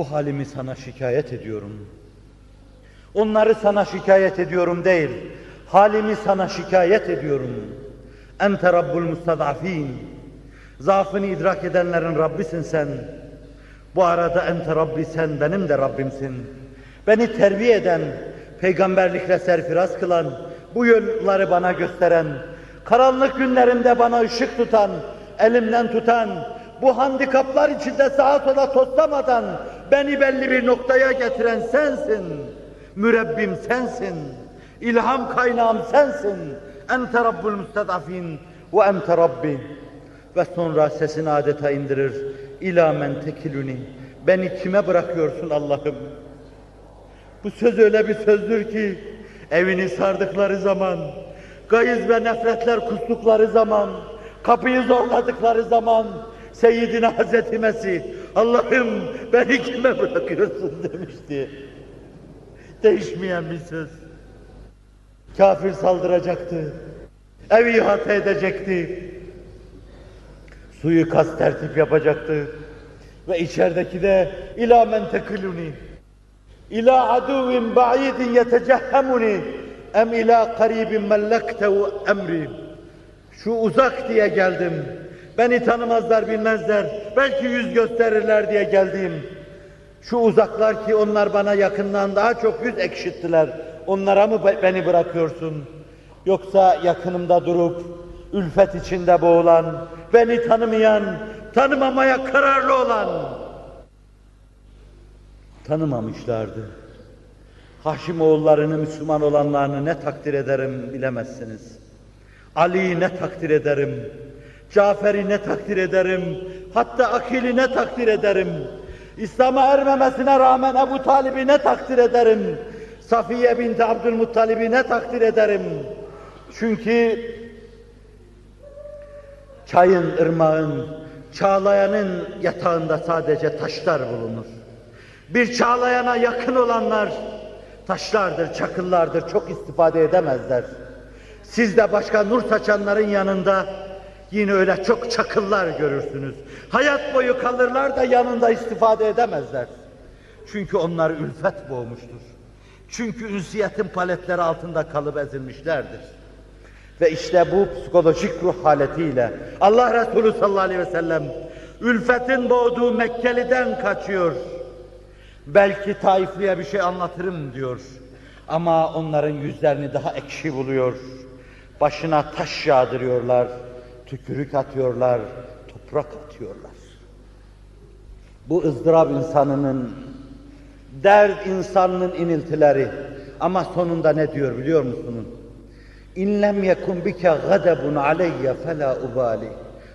bu halimi sana şikayet ediyorum. Onları sana şikayet ediyorum değil, halimi sana şikayet ediyorum. Ente Rabbul Mustadafin. Zaafını idrak edenlerin Rabbisin sen. Bu arada ente Rabbi, sen benim de Rabbimsin. Beni terbiye eden, peygamberlikle serfiraz kılan, bu yolları bana gösteren, karanlık günlerimde bana ışık tutan, elimden tutan, bu handikaplar içinde sağa sola toslamadan beni belli bir noktaya getiren sensin. Mürebbim sensin. İlham kaynağım sensin. Ente Rabbul Mustadafin ve ente Rabbi. Ve sonra sesini adeta indirir. İlâ men tekiluni. Beni kime bırakıyorsun Allah'ım? Bu söz öyle bir sözdür ki, evini sardıkları zaman, gayız ve nefretler kustukları zaman, kapıyı zorladıkları zaman, Seyyidina Hazreti Mesih, Allah'ım beni kime bırakıyorsun demişti. Değişmeyen bir söz. Kafir saldıracaktı, evi ihate edecekti, suikast tertip yapacaktı ve içerideki de ilâ men tekiluni, ilâ aduvin ba'idin yetecehhemuni, em ilâ karibin mellektehu emri. Şu uzak diye geldim, beni tanımazlar bilmezler, belki yüz gösterirler diye geldim. Şu uzaklar ki onlar bana yakından daha çok yüz ekşittiler, onlara mı beni bırakıyorsun? Yoksa yakınımda durup, ülfet içinde boğulan, beni tanımayan, tanımamaya kararlı olan, tanımamışlardı. Haşimoğullarını, Müslüman olanlarını ne takdir ederim bilemezsiniz. Ali'yi ne takdir ederim, Cafer'i ne takdir ederim, hatta Akil'i ne takdir ederim. İslam'a ermemesine rağmen Ebu Talib'i ne takdir ederim, Safiye binti Abdülmuttalib'i ne takdir ederim. Çünkü çayın, ırmağın, çağlayanın yatağında sadece taşlar bulunur. Bir çağlayana yakın olanlar taşlardır, çakıllardır, çok istifade edemezler. Siz de başka nur saçanların yanında yine öyle çok çakıllar görürsünüz. Hayat boyu kalırlar da yanında istifade edemezler. Çünkü onlar ülfet boğmuştur. Çünkü ünsiyetin paletleri altında kalıp ezilmişlerdir. Ve işte bu psikolojik ruh haletiyle Allah Resulü sallallahu aleyhi ve sellem ülfetin boğduğu Mekkeli'den kaçıyor. Belki Taifli'ye bir şey anlatırım diyor. Ama onların yüzlerini daha ekşi buluyor. Başına taş yağdırıyorlar, tükürük atıyorlar, toprak atıyorlar. Bu ızdırap insanının, dert insanının iniltileri. Ama sonunda ne diyor biliyor musunuz? İn lem yekun bike gadebun aleyye fela ubali.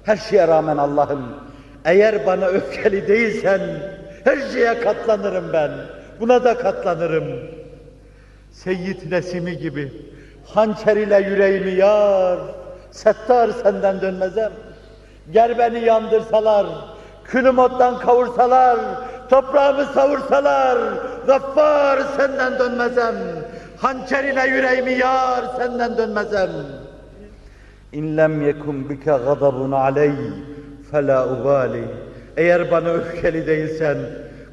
Her şeye rağmen Allah'ım, eğer bana öfkeli değilsen her şeye katlanırım ben. Buna da katlanırım. Seyyid Nesimi gibi hançer ile yüreğimi yar, Settar senden dönmezem. Ger beni yandırsalar, külüm ottan kavursalar, toprağımı savursalar, Gaffar senden dönmezem. Hançer ile yüreğimi yar, senden dönmezem. İn lem yekun bike gadabun aleyh fela ubali. Eğer bana öfkeli değilsen,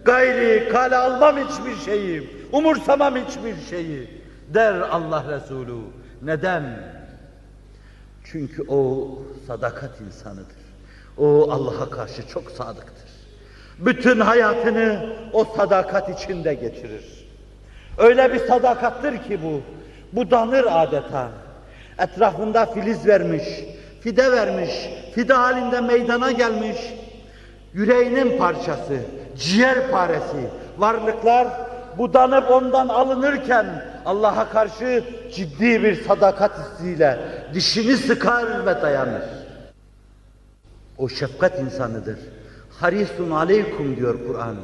gayri kale almam hiçbir şeyi, umursamam hiçbir şeyi der Allah Resulü. Neden? Çünkü o sadakat insanıdır. O Allah'a karşı çok sadıktır. Bütün hayatını o sadakat içinde geçirir. Öyle bir sadakattır ki bu, budanır adeta. Etrafında filiz vermiş, fide vermiş, fide halinde meydana gelmiş, yüreğinin parçası, ciğerparesi varlıklar budanıp ondan alınırken Allah'a karşı ciddi bir sadakat hissiyle dişini sıkar ve dayanır. O şefkat insanıdır. Harisun aleykum diyor Kur'an.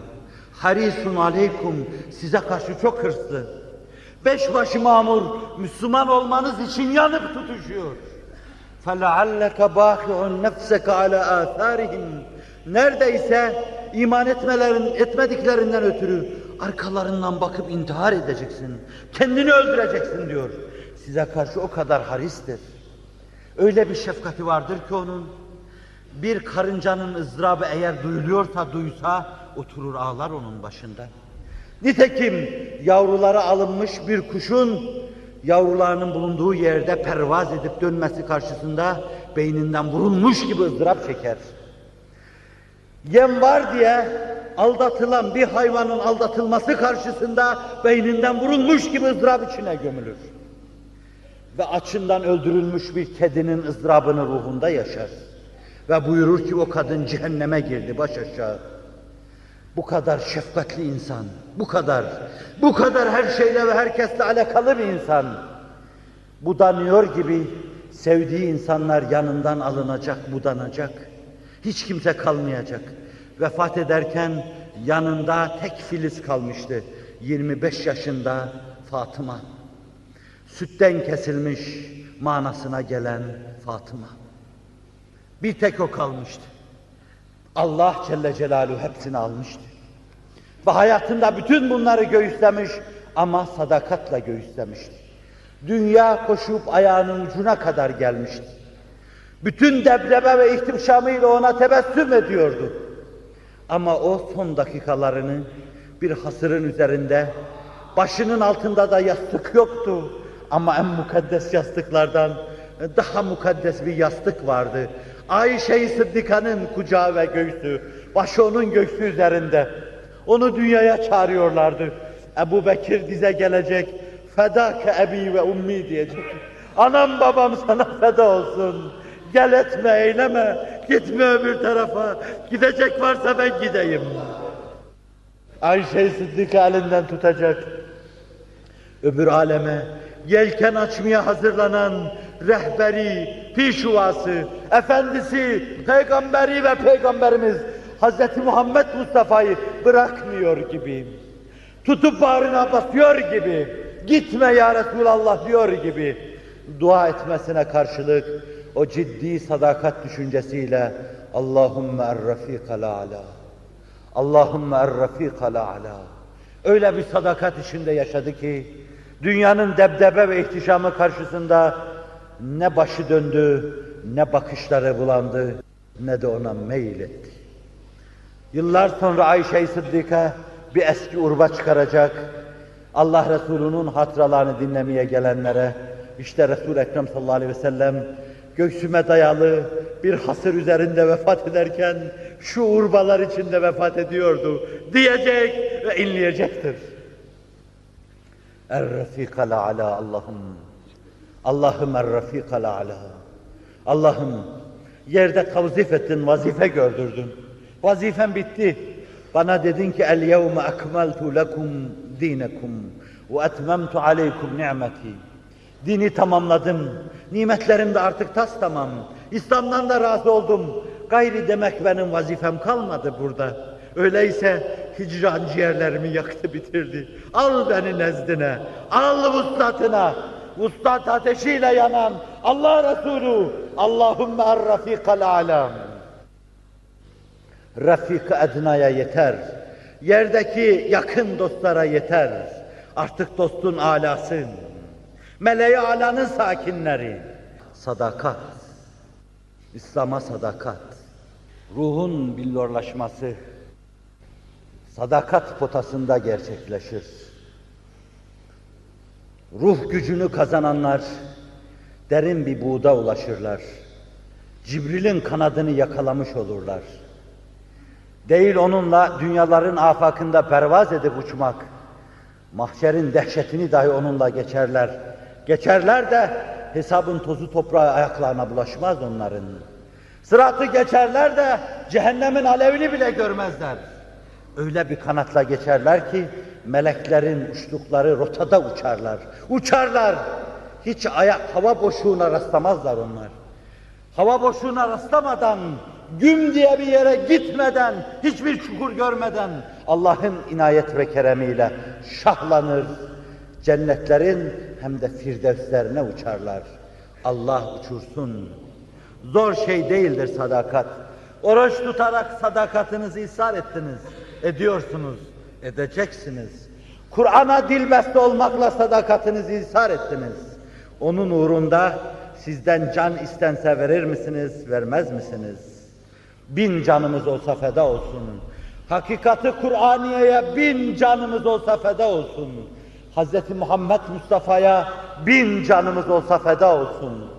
Harisun aleykum, size karşı çok hırslı. Beşbaşı mamur, Müslüman olmanız için yanıp tutuşuyor. فَلَعَلَّكَ بَاخِعُنْ نَفْسَكَ عَلَى آثَارِهِمْ. Neredeyse iman etmediklerinden ötürü arkalarından bakıp intihar edeceksin. Kendini öldüreceksin diyor. Size karşı o kadar haristir. Öyle bir şefkati vardır ki onun, bir karıncanın ızdırabı eğer duyuluyorsa duysa, oturur ağlar onun başında. Nitekim yavruları alınmış bir kuşun yavrularının bulunduğu yerde pervaz edip dönmesi karşısında beyninden vurulmuş gibi ızdırap çeker. Yem var diye aldatılan bir hayvanın aldatılması karşısında beyninden vurulmuş gibi ızdırap içine gömülür. Ve açından öldürülmüş bir kedinin ızdırabını ruhunda yaşar. Ve buyurur ki o kadın cehenneme girdi baş aşağı. Bu kadar şefkatli insan, bu kadar her şeyle ve herkesle alakalı bir insan. Budanıyor gibi sevdiği insanlar yanından alınacak, budanacak. Hiç kimse kalmayacak. Vefat ederken yanında tek Filiz kalmıştı. 25 yaşında Fatıma. Sütten kesilmiş manasına gelen Fatıma. Bir tek o kalmıştı. Allah Celle Celaluhu hepsini almıştı. Ve hayatında bütün bunları göğüslemiş ama sadakatla göğüslemişti. Dünya koşup ayağının ucuna kadar gelmişti. Bütün debdebe ve ihtişamıyla ona tebessüm ediyordu. Ama o son dakikalarını bir hasırın üzerinde, başının altında da yastık yoktu. Ama en mukaddes yastıklardan daha mukaddes bir yastık vardı. Ayşe-i Sıddika'nın kucağı ve göğsü, başı onun göğsü üzerinde. Onu dünyaya çağırıyorlardı. Ebu Bekir dize gelecek, fedâke ebi ve ummi diyecek. Anam babam sana feda olsun. Gel etme, eyleme, gitme öbür tarafa. Gidecek varsa ben gideyim. Ayşe-i Sıddika elinden tutacak. Öbür aleme yelken açmaya hazırlanan rehberi, pişuvası, efendisi, peygamberi ve peygamberimiz Hz. Muhammed Mustafa'yı bırakmıyor gibi, tutup bağrına basıyor gibi, gitme ya Resulallah diyor gibi dua etmesine karşılık o ciddi sadakat düşüncesiyle Allahümme er-rafikal a'la, Allahümme er-rafikal a'la, öyle bir sadakat içinde yaşadı ki dünyanın debdebe ve ihtişamı karşısında ne başı döndü, ne bakışları bulandı, ne de ona meyil etti. Yıllar sonra Ayşe-i Sıddika bir eski urba çıkaracak, Allah Resulü'nün hatıralarını dinlemeye gelenlere, işte Resul-i Ekrem sallallahu aleyhi ve sellem göğsüme dayalı bir hasır üzerinde vefat ederken şu urbalar içinde vefat ediyordu diyecek ve inleyecektir. Er-rafikal a'la Allah'ım. Allah'ım er-rafikal a'la. Allah'ım yerde tavzif ettin, vazife gördürdün. Vazifen bitti. Bana dedin ki el-yevme ekmeltu lekum dinekum ve etmemtu aleykum ni'meti. Dini tamamladım. Nimetlerim de artık tas tamam. İslam'dan da razı oldum. Gayri demek benim vazifem kalmadı burada. Öyleyse hicran ciğerlerimi yaktı bitirdi. Al beni nezdine, al vuslatına. Vuslat ateşiyle yanan Allah Resulü, Allahümme er-rafikal a'lam. Rafik-ı ednaya yeter. Yerdeki yakın dostlara yeter. Artık dostun alasın. Meleği alanın sakinleri. Sadakat. İslam'a sadakat. Ruhun billurlaşması sadakat potasında gerçekleşir. Ruh gücünü kazananlar derin bir buğda ulaşırlar. Cibril'in kanadını yakalamış olurlar. Değil onunla dünyaların afakında pervaz edip uçmak, mahşerin dehşetini dahi onunla geçerler. Geçerler de hesabın tozu toprağı ayaklarına bulaşmaz onların. Sıratı geçerler de cehennemin alevini bile görmezler. Öyle bir kanatla geçerler ki meleklerin uçtukları rotada uçarlar. Uçarlar. Hiç hava boşluğuna rastlamazlar onlar. Hava boşluğuna rastlamadan, güm diye bir yere gitmeden, hiçbir çukur görmeden Allah'ın inayet ve keremiyle şahlanır. Cennetlerin hem de firdevslerine uçarlar. Allah uçursun. Zor şey değildir sadakat. Oruç tutarak sadakatinizi ishar ettiniz. Ediyorsunuz, edeceksiniz. Kur'an'a dilbeste olmakla sadakatinizi ishar ettiniz. Onun uğrunda sizden can istense verir misiniz, vermez misiniz? 1000 canımız olsa feda olsun. Hakikati Kur'aniye'ye 1000 canımız olsa feda olsun. Hz. Muhammed Mustafa'ya 1000 canımız olsa feda olsun.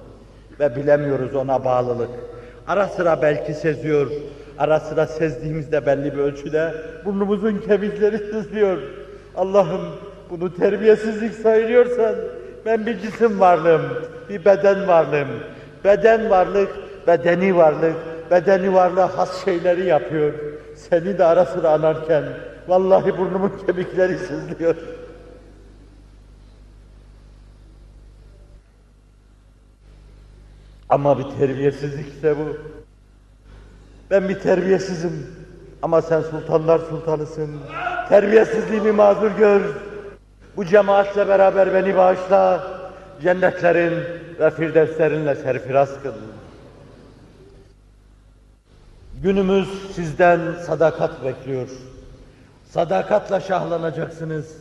Ve bilemiyoruz ona bağlılık. Ara sıra belki seziyor, ara sıra sezdiğimizde belli bir ölçüde burnumuzun kemikleri sızlıyor. Allah'ım bunu terbiyesizlik sayıyorsan ben bir cisim varlığım, bir beden varlığım. Beden varlık, bedeni varlık, bedeni varlığa has şeyleri yapıyor. Seni de ara sıra anarken vallahi burnumun kemikleri sızlıyor. Ama bir terbiyesizlikse bu. Ben bir terbiyesizim ama sen sultanlar sultanısın. Terbiyesizliğimi mazur gör. Bu cemaatle beraber beni bağışla. Cennetlerin ve firdevslerinle serfiraz kıl. Günümüz sizden sadakat bekliyor. Sadakatla şahlanacaksınız.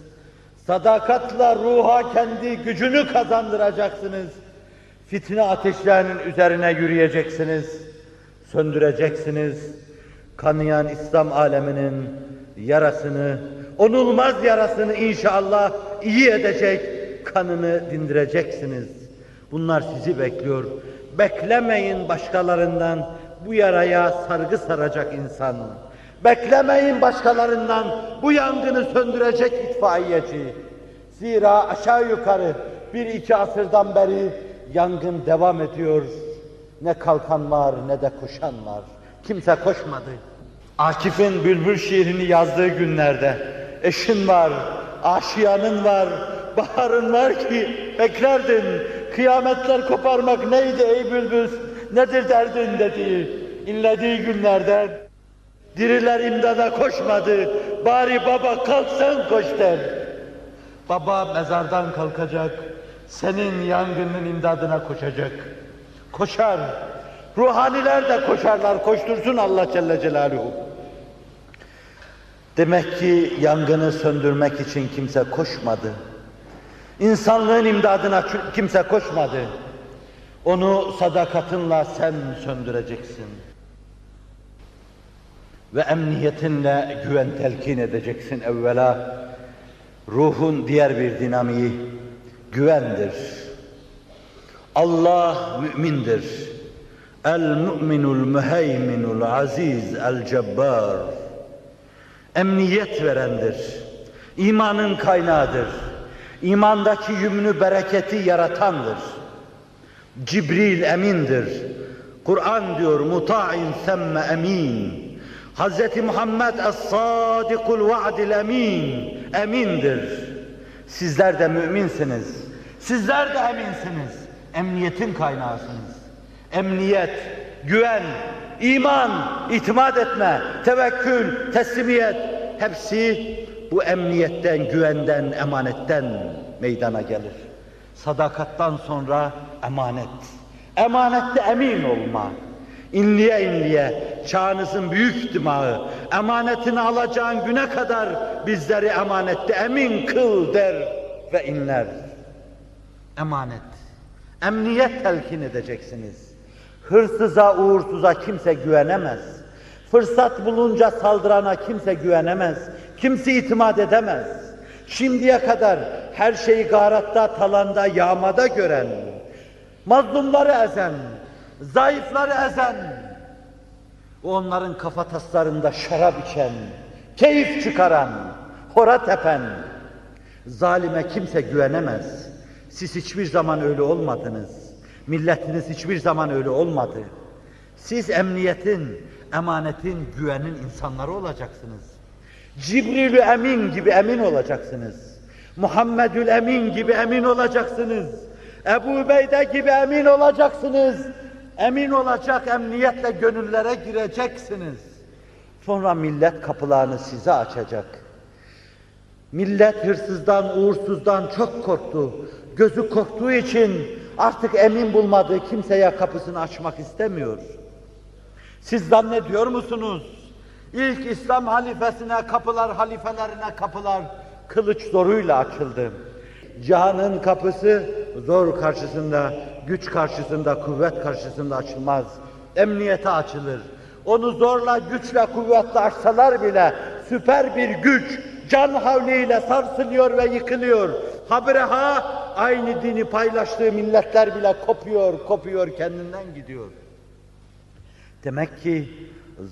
Sadakatla ruha kendi gücünü kazandıracaksınız. Fitne ateşlerinin üzerine yürüyeceksiniz. Söndüreceksiniz. Kanayan İslam aleminin yarasını, onulmaz yarasını inşallah iyi edecek, kanını dindireceksiniz. Bunlar sizi bekliyor. Beklemeyin başkalarından bu yaraya sargı saracak insan. Beklemeyin başkalarından bu yangını söndürecek itfaiyeci. Zira aşağı yukarı 1-2 asırdan beri yangın devam ediyor. Ne kalkan var ne de koşan var. Kimse koşmadı. Akif'in Bülbül şiirini yazdığı günlerde eşin var, aşiyanın var, baharın var ki beklerdin. Kıyametler koparmak neydi ey bülbül, nedir derdin dediği, inlediği günlerde diriler imdada koşmadı, bari baba kalk sen koş der. Baba mezardan kalkacak, senin yangının imdadına koşacak. Koşar, ruhaniler de koşarlar, koştursun Allah Celle Celaluhu. Demek ki yangını söndürmek için kimse koşmadı. İnsanlığın imdadına kimse koşmadı. Onu sadakatinle sen söndüreceksin. Ve emniyetinle güven telkin edeceksin evvela. Ruhun diğer bir dinamiği güvendir. Allah mümindir. El-mu'minul müheyminul aziz el-cebbar. Emniyet verendir. İmanın kaynağıdır. İmandaki yümnü bereketi yaratandır. Cibril emindir. Kur'an diyor muta'in semme emin. Hz. Muhammed es-sadikul va'dil emin. Emindir. Sizler de müminsiniz. Sizler de eminsiniz. Emniyetin kaynağısınız. Emniyet, güven, iman, itimat etme, tevekkül, teslimiyet hepsi bu emniyetten, güvenden, emanetten meydana gelir. Sadakattan sonra emanet. Emanette emin olma. İnliye inliye çağınızın büyük dimağı emanetini alacağın güne kadar bizleri emanette emin kıl der ve inler. Emanet. Emniyet telkin edeceksiniz. Hırsıza, uğursuza kimse güvenemez. Fırsat bulunca saldırana kimse güvenemez. Kimse itimat edemez. Şimdiye kadar her şeyi garatta, talanda, yağmada gören, mazlumları ezen, zayıfları ezen, onların kafataslarında şarap içen, keyif çıkaran, hora tepen, zalime kimse güvenemez. Siz hiçbir zaman öyle olmadınız. Milletiniz hiçbir zaman öyle olmadı. Siz emniyetin, emanetin, güvenin insanları olacaksınız. Cibril-ü Emin gibi emin olacaksınız. Muhammedül Emin gibi emin olacaksınız. Ebu Ubeyde gibi emin olacaksınız. Emin olacak emniyetle gönüllere gireceksiniz. Sonra millet kapılarını size açacak. Millet hırsızdan, uğursuzdan çok korktu. Gözü korktuğu için artık emin bulmadığı kimseye kapısını açmak istemiyor. Siz zannediyor musunuz? İlk İslam halifesine kapılar, halifelerine kapılar kılıç zoruyla açıldı. Cihanın kapısı zor karşısında, güç karşısında, kuvvet karşısında açılmaz. Emniyete açılır. Onu zorla, güçle, kuvvetle aşsalar bile süper bir güç can havliyle sarsılıyor ve yıkılıyor. Habire aynı dini paylaştığı milletler bile kopuyor, kendinden gidiyor. Demek ki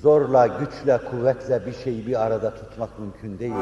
zorla, güçle, kuvvetle bir şeyi bir arada tutmak mümkün değil.